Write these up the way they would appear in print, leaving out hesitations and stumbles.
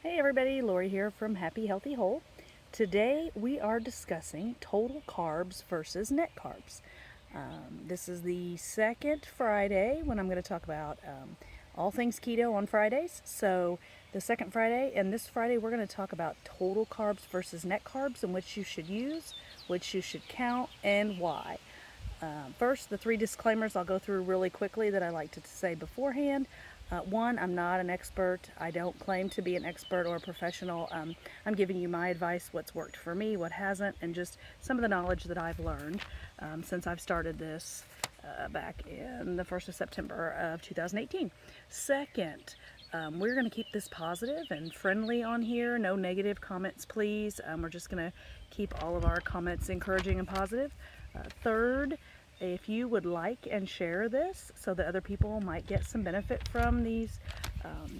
Hey everybody, Lori here from Happy Healthy Whole. Today we are discussing total carbs versus net carbs. This is the second Friday when I'm going to talk about all things keto on Fridays. So the second Friday and this Friday we're going to talk about total carbs versus net carbs and which you should use, which you should count, and why. First, the three disclaimers I'll go through really quickly that I like to say beforehand. One, I'm not an expert. I don't claim to be an expert or a professional. I'm giving you my advice, what's worked for me, what hasn't, and just some of the knowledge that I've learned since I've started this back in the 1st of September of 2018. Second, we're going to keep this positive and friendly on here. No negative comments, please. We're just going to keep all of our comments encouraging and positive. Third, if you would like and share this so that other people might get some benefit from these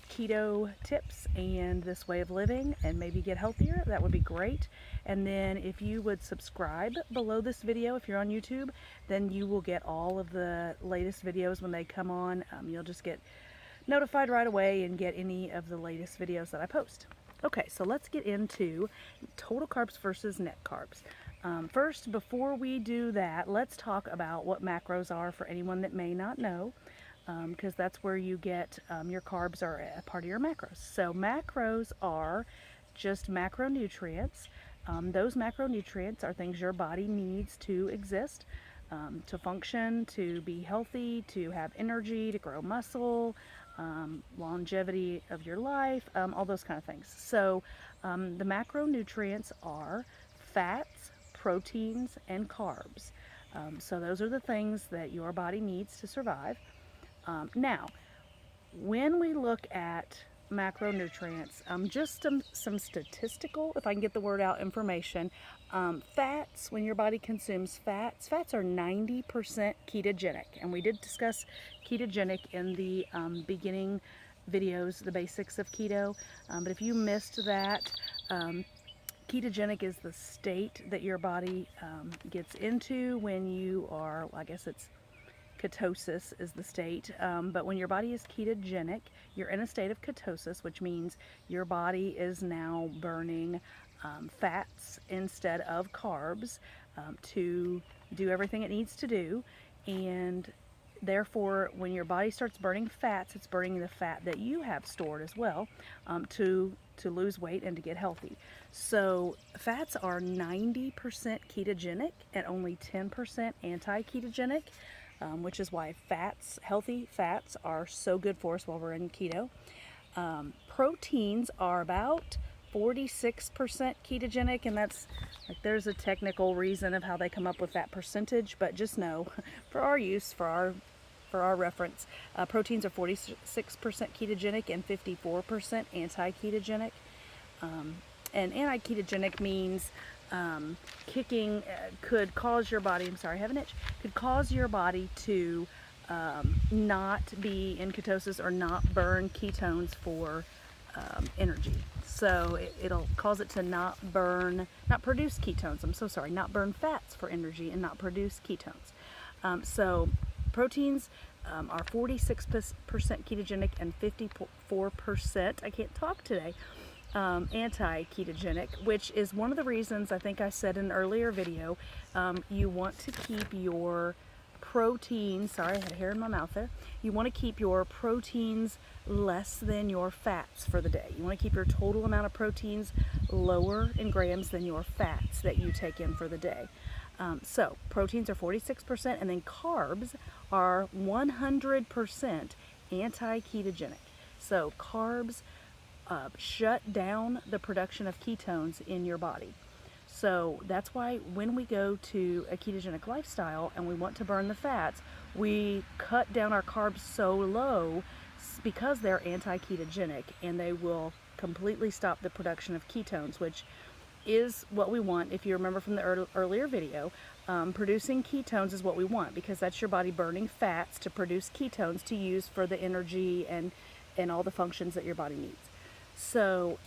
keto tips and this way of living and maybe get healthier, that would be great. And then if you would subscribe below this video, if you're on YouTube, then you will get all of the latest videos when they come on. You'll just get notified right away and get any of the latest videos that I post. Okay, so let's get into total carbs versus net carbs. First, before we do that, let's talk about what macros are for anyone that may not know, because that's where you get your carbs are a part of your macros. So macros are just macronutrients. Those macronutrients are things your body needs to exist, to function, to be healthy, to have energy, to grow muscle, longevity of your life, all those kind of things. So the macronutrients are fats, proteins, and carbs. So those are the things that your body needs to survive. Now, when we look at macronutrients, just some statistical, if I can get the word out, information. Fats, when your body consumes fats are 90% ketogenic. And we did discuss ketogenic in the beginning videos, the basics of keto. But if you missed that, ketogenic is the state that your body gets into when you are, well, I guess it's ketosis is the state, but when your body is ketogenic, you're in a state of ketosis, which means your body is now burning fats instead of carbs to do everything it needs to do. And therefore, when your body starts burning fats, it's burning the fat that you have stored as well to lose weight and to get healthy. So fats are 90% ketogenic and only 10% anti-ketogenic, which is why healthy fats are so good for us while we're in keto. Proteins are about 46% ketogenic, and that's like, there's a technical reason of how they come up with that percentage, but just know for our use, for our reference, proteins are 46% ketogenic and 54% anti-ketogenic. And anti-ketogenic means could cause your body, I'm sorry, I have an itch, could cause your body to not be in ketosis or not burn ketones for energy. So it'll cause it to not produce ketones. I'm so sorry, not burn fats for energy and not produce ketones. So proteins are 46% ketogenic and 54%, I can't talk today, anti-ketogenic, which is one of the reasons I think I said in an earlier video, you want to keep your proteins, sorry, I had hair in my mouth there, you want to keep your proteins less than your fats for the day. You want to keep your total amount of proteins lower in grams than your fats that you take in for the day. So proteins are 46%, and then carbs are 100% anti-ketogenic. So carbs shut down the production of ketones in your body. So that's why when we go to a ketogenic lifestyle and we want to burn the fats, we cut down our carbs so low because they're anti-ketogenic, and they will completely stop the production of ketones, which is what we want. If you remember from the earlier video, producing ketones is what we want, because that's your body burning fats to produce ketones to use for the energy and all the functions that your body needs. So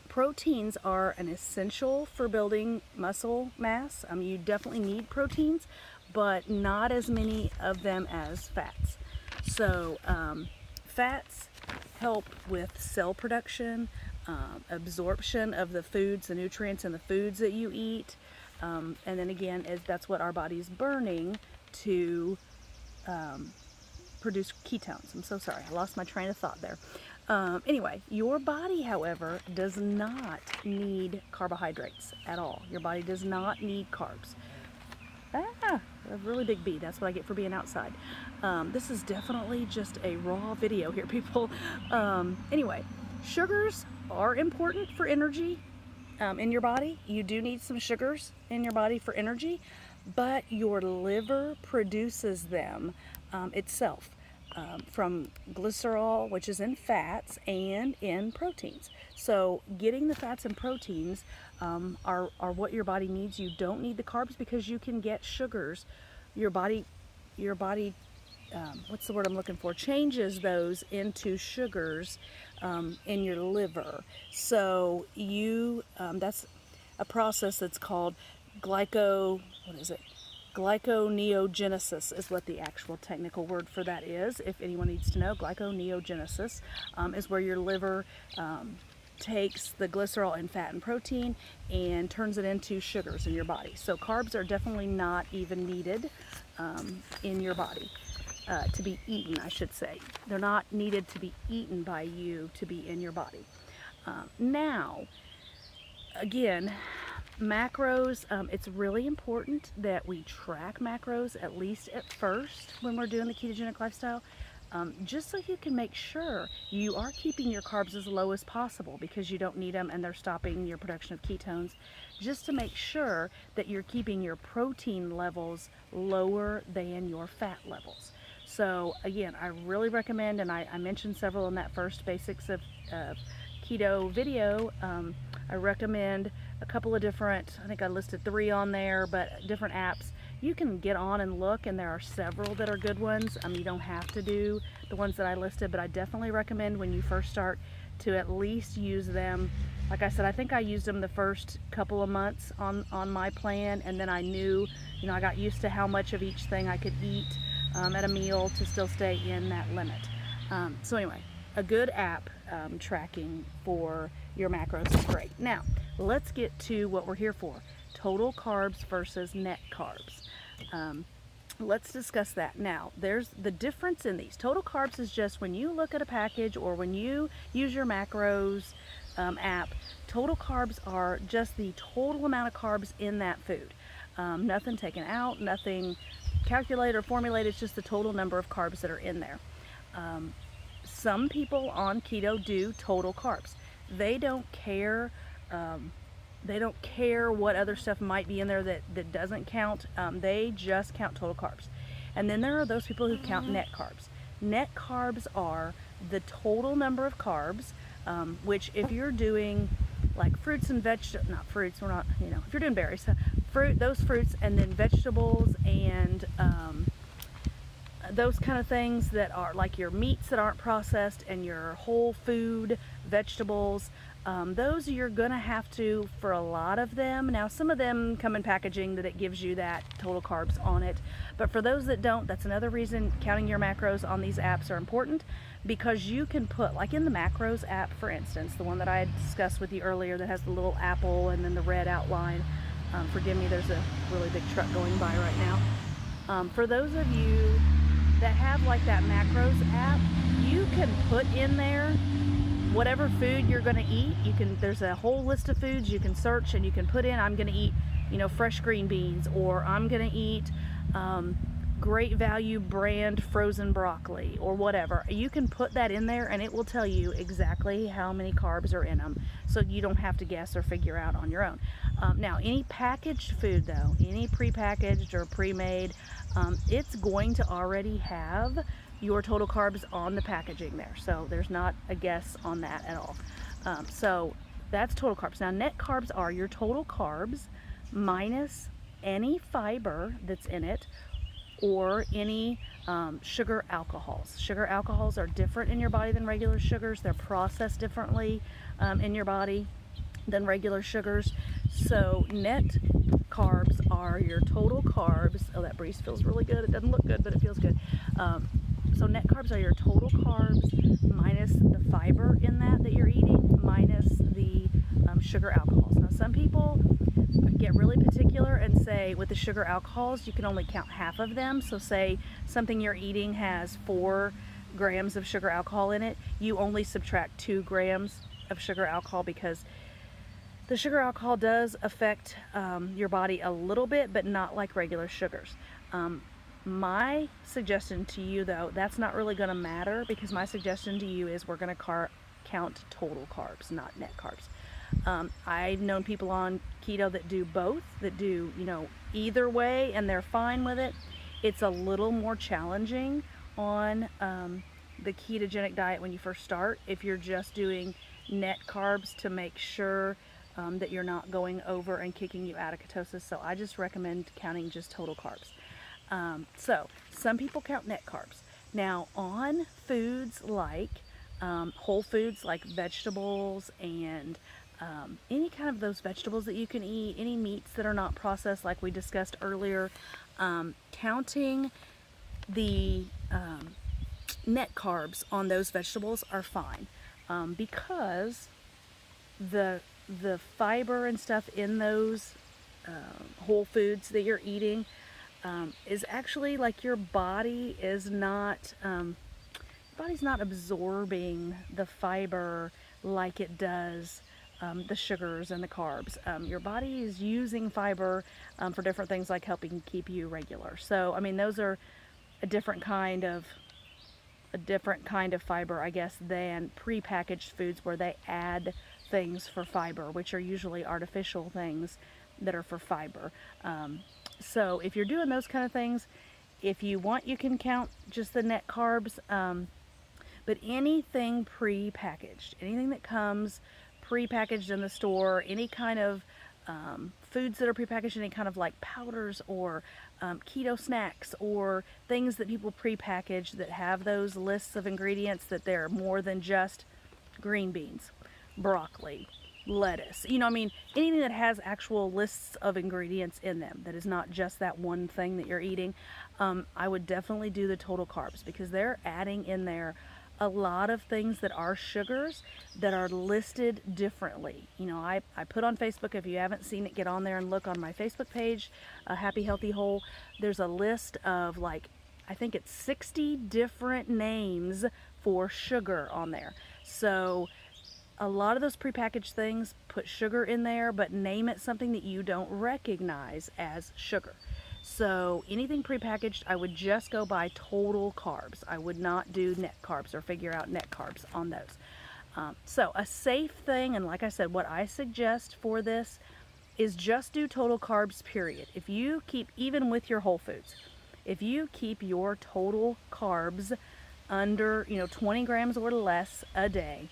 proteins are an essential for building muscle mass. You definitely need proteins, but not as many of them as fats. So fats help with cell production, absorption of the foods, the nutrients in the foods that you eat. And then again, that's what our body's burning to produce ketones. I'm so sorry, I lost my train of thought there. Anyway, your body, however, does not need carbohydrates at all. Your body does not need carbs. A really big bee. That's what I get for being outside. This is definitely just a raw video here, people. Anyway, sugars are important for energy in your body. You do need some sugars in your body for energy, but your liver produces them itself from glycerol, which is in fats and in proteins. So getting the fats and proteins are what your body needs. You don't need the carbs because you can get sugars. Your body what's the word I'm looking for? Changes those into sugars in your liver. So that's a process that's called glyconeogenesis is what the actual technical word for that is. If anyone needs to know, glyconeogenesis is where your liver takes the glycerol and fat and protein and turns it into sugars in your body. So carbs are definitely not even needed in your body. To be eaten, I should say. They're not needed to be eaten by you to be in your body. Now, again, macros, it's really important that we track macros at least at first when we're doing the ketogenic lifestyle, just so you can make sure you are keeping your carbs as low as possible because you don't need them and they're stopping your production of ketones, just to make sure that you're keeping your protein levels lower than your fat levels. So again, I really recommend, and I mentioned several in that first basics of keto video, I recommend a couple of different, I think I listed 3 on there, but different apps. You can get on and look, and there are several that are good ones. You don't have to do the ones that I listed, but I definitely recommend when you first start to at least use them. Like I said, I think I used them the first couple of months on my plan, and then I knew, I got used to how much of each thing I could eat at a meal to still stay in that limit. So anyway, a good app tracking for your macros is great. Now, let's get to what we're here for. Total carbs versus net carbs. Let's discuss that. Now, there's the difference in these. Total carbs is just when you look at a package or when you use your macros app, total carbs are just the total amount of carbs in that food. Nothing taken out, nothing calculated or formulated, it's just the total number of carbs that are in there. Some people on keto do total carbs. They don't care what other stuff might be in there that doesn't count. They just count total carbs. And then there are those people who count net carbs. Net carbs are the total number of carbs, which if you're doing like fruits and vegetables, not fruits, we're not, if you're doing berries, those fruits and then vegetables and those kind of things that are like your meats that aren't processed and your whole food vegetables, those you're gonna have to, for a lot of them. Now some of them come in packaging that it gives you that total carbs on it, but for those that don't, that's another reason counting your macros on these apps are important, because you can put, like in the macros app, for instance, the one that I had discussed with you earlier that has the little apple and then the red outline. Forgive me, there's a really big truck going by right now. For those of you that have like that macros app, you can put in there whatever food you're going to eat. There's a whole list of foods you can search and you can put in, I'm going to eat, fresh green beans, or I'm going to eat Great Value brand frozen broccoli, or whatever. You can put that in there and it will tell you exactly how many carbs are in them, so you don't have to guess or figure out on your own. Now, any packaged food though, any prepackaged or pre-made, it's going to already have your total carbs on the packaging there, so there's not a guess on that at all. So that's total carbs. Now, net carbs are your total carbs minus any fiber that's in it, or any sugar alcohols. Sugar alcohols are different in your body than regular sugars. They're processed differently in your body than regular sugars. So net carbs are your total carbs. Oh, that breeze feels really good. It doesn't look good, but it feels good. So net carbs are your total carbs minus the fiber in that you're eating, minus the sugar alcohols. Now some people get really particular and say with the sugar alcohols you can only count half of them. So say something you're eating has 4 grams of sugar alcohol in it, you only subtract 2 grams of sugar alcohol, because the sugar alcohol does affect your body a little bit, but not like regular sugars. My suggestion to you, though, that's not really going to matter, because my suggestion to you is we're going to count total carbs, not net carbs. I've known people on keto that do both, that do, either way, and they're fine with it. It's a little more challenging on the ketogenic diet when you first start, if you're just doing net carbs, to make sure that you're not going over and kicking you out of ketosis. So I just recommend counting just total carbs. So some people count net carbs. Now on foods like whole foods, like vegetables and any kind of those vegetables that you can eat, any meats that are not processed like we discussed earlier, counting the net carbs on those vegetables are fine, because the fiber and stuff in those whole foods that you're eating is actually like your body is not body's not absorbing the fiber like it does the sugars and the carbs. Your body is using fiber for different things, like helping keep you regular. So I mean, those are a different kind of fiber, I guess, than prepackaged foods where they add things for fiber, which are usually artificial things that are for fiber. So if you're doing those kind of things, if you want, you can count just the net carbs, but anything prepackaged, anything that comes prepackaged in the store, any kind of foods that are prepackaged, any kind of like powders or keto snacks or things that people prepackage that have those lists of ingredients that they're more than just green beans, broccoli, lettuce, I mean, anything that has actual lists of ingredients in them, that is not just that one thing that you're eating, I would definitely do the total carbs, because they're adding in there a lot of things that are sugars that are listed differently. I put on Facebook, if you haven't seen it, get on there and look on my Facebook page, Happy Healthy Whole. There's a list of, like, I think it's 60 different names for sugar on there. So a lot of those prepackaged things put sugar in there, but name it something that you don't recognize as sugar. So anything prepackaged, I would just go by total carbs. I would not do net carbs or figure out net carbs on those. So a safe thing, and like I said, what I suggest for this is just do total carbs, period. If you keep, even with your whole foods, if you keep your total carbs under 20 grams or less a day,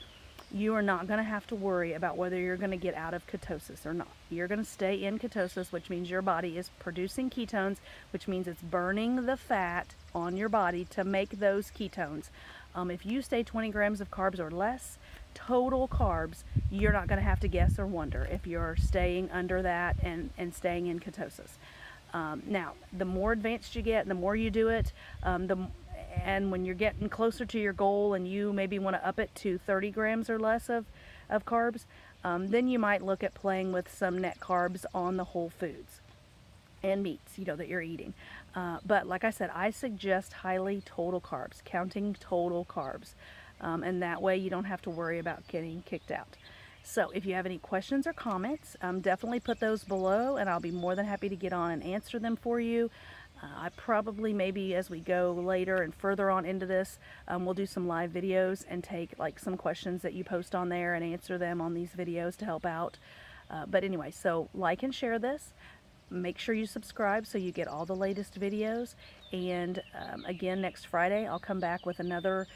you are not going to have to worry about whether you're going to get out of ketosis or not. You're going to stay in ketosis, which means your body is producing ketones, which means it's burning the fat on your body to make those ketones. If you stay 20 grams of carbs or less, total carbs, you're not going to have to guess or wonder if you're staying under that and staying in ketosis. Now, the more advanced you get, and the more you do it, and when you're getting closer to your goal and you maybe want to up it to 30 grams or less of carbs, then you might look at playing with some net carbs on the whole foods and meats, that you're eating. But like I said, I suggest highly total carbs, counting total carbs. And that way you don't have to worry about getting kicked out. So if you have any questions or comments, definitely put those below, and I'll be more than happy to get on and answer them for you. I probably, maybe as we go later and further on into this, we'll do some live videos and take like some questions that you post on there and answer them on these videos to help out. But anyway, so like and share this. Make sure you subscribe so you get all the latest videos. And again, next Friday, I'll come back with another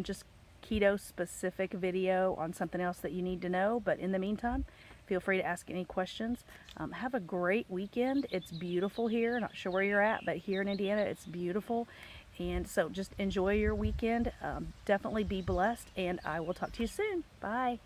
just keto specific video on something else that you need to know. But in the meantime, feel free to ask any questions. Have a great weekend. It's beautiful here. Not sure where you're at, but here in Indiana, it's beautiful. And so just enjoy your weekend. Definitely be blessed, and I will talk to you soon. Bye.